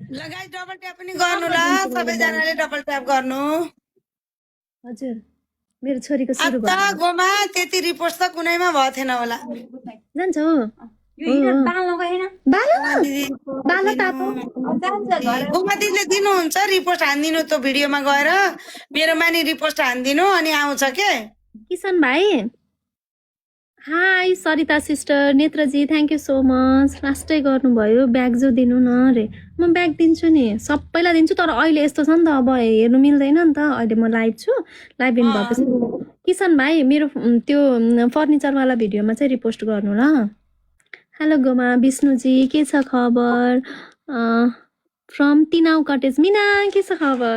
ल guys double tap पनि गर्नु ल सबैजनाले डबल ट्याप गर्नु हजुर मेरो छोरीको सुरु अब त गोमा त्यति रिपोर्ट त कुनैमा भयो थिएन होला जान्छ हो गोमा दिदीले दिनुहुन्छ रिपोर्ट हानिदिनु त्यो भिडियोमा गएर मेरोमा नि रिपोर्ट हानिदिनु अनि आउँछ के किशन भाइ hi Sarita sister Netraji thank you so much लास्टै गर्नुभयो ब्याग जो दिनु न अरे म ब्याग दिन्छु नि सबैलाई दिन्छु तर अहिले यस्तो छ नि त अब हेर्नु मिल्दैन नि त अहिले म लाइभ छु लाइभ इन भएपछि किशन भाइ मेरो त्यो फर्निचरवाला भिडियोमा चाहिँ रिपोस्ट गर्नु ल हेलो गोमा विष्णुजी के छ खबर फ्रम तिनाउ कटेज मिना के छ खबर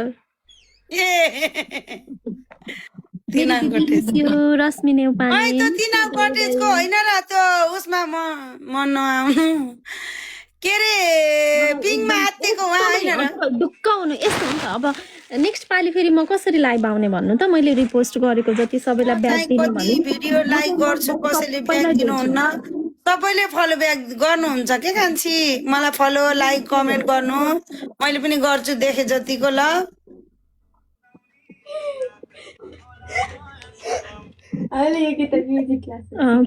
रश्मि नेपाली तिनाउ कटेजको होइन र त्यो उसमा म नआउनु के रे पिङमा आत्तिको उहाँ होइन र ढुक्क हुनु यस्तो हुन्छ अब नेक्स्ट पालि फेरि म कसरी लाइभ आउने भन्नु त मैले रिपोस्ट गरेको जति सबैलाई ब्याक दिनु भने भिडियो लाइक गर्छु कसैले ब्याक दिनुहुन्न सबैले फलो ब्याक गर्नुहुन्छ के कान्छी मलाई फलो लाइक कमेन्ट गर्नु मैले पनि गर्छु देखे जतिको ल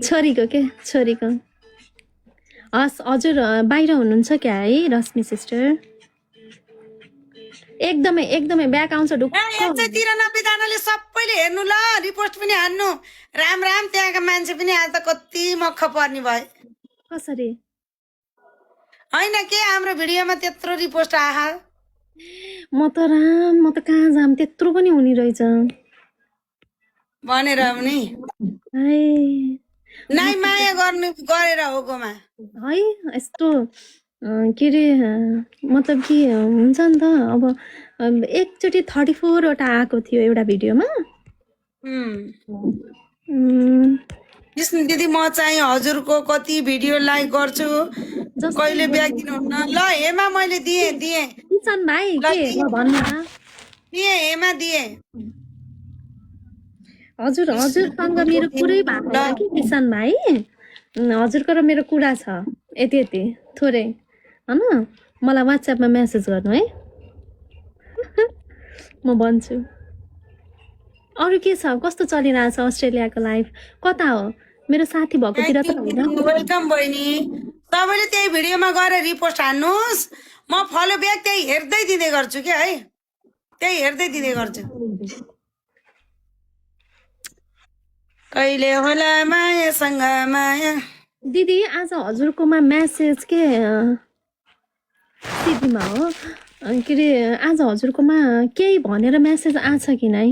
छोरीको के छोरीको हस् हजुर बाहिर हुनुहुन्छ क्या है रश्मि सिस्टर एकदमै एकदमै ब्याक आउँछ ढुक्क 193 जनाले सबैले हेर्नु ल रिपोस्ट पनि हान्नु राम राम त्यहाँका मान्छे पनि आज त कति मक्ख पर्ने भए कसरी हैन के हाम्रो भिडियोमा त्यत्रो रिपोस्ट आहा म त कहाँ जाम त्यत्रो पनि हुने रहेछ भनेर नि नाइ माया गर्नु गरेर हो गोमा है यस्तो के रे मतलब कि हुन्छ नि त अब एकचोटि 34 वटा आएको थियो एउटा भिडियोमा विष्णु दिदी म चाहिँ हजुरको कति भिडियो लाइक गर्छु कहिले ब्याग दिनुहुन्न ल हेमा मैले दिए किशन भाइ के भन्नु दिए हेमा दिए हजुरसँग मेरो कुरै भएको छैन कि किशन भाइ हजुरको र मेरो कुरा छ यति थोरै हैन मलाई WhatsApp मा मेसेज गर्नु है म भन्छु अरु के छ कस्तो चलिरहेछ अस्ट्रेलियाको लाइफ कता हो मेरो साथी भएकोतिर त हैन वेलकम बहिनी सबैले त्यही भिडियोमा गएर रिपोस्ट हान्नुस् म फलो ब्याक त्यही हेर्दै दिँदै गर्छु के है त्यही हेर्दै दिँदै गर्छु कहिले होला मायासँग माया दिदी आज हजुरकोमा मेसेज के सिधीमा हो के रे आज हजुरकोमा केही भनेर मेसेज आछ कि नै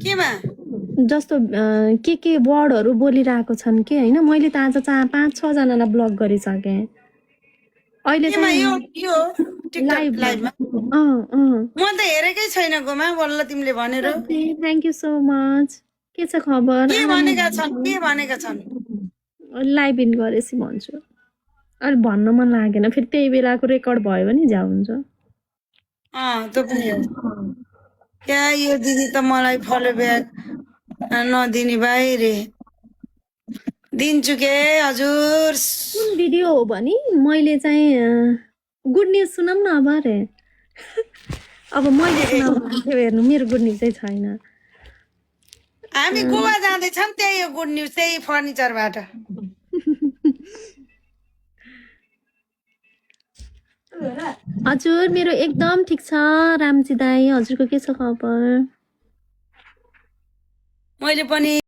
केमा जस्तो के वर्डहरु बोलिरहेको छन् के हैन मैले त आज 5-6 जनालाई ब्लक गरिसके अहिले चाहिँ यो टिकटक लाइभमा म त हेरेकै छैन गोमा बल्ल तिमीले भनेर थ्यांक यू सो मच के छ खबर के भनेका छन् लाइभ इन गरेसी भन्छु अलि भन्न मन लागेन फेरि त्यही बेलाको रेकर्ड भयो भने जा हुन्छ त्यो पनि हो क्या यो दिदी त मलाई फलो ब्याक नदिने भाइ रे दिन्छु के हजुर कुन भिडियो हो भनी मैले चाहिँ गुड न्यूज सुनाम न अब रे अब मैले सुनाउनु हेर्नु मेरो गुड न्यूज चाहिँ छैन हामी गोवा जाँदै छौं त्यही हो गुड न्यूज त्यही फर्निचरबाट हजुर मेरो एकदम ठीक छ रामजी दाई हजुरको के छ खबर मैले पनि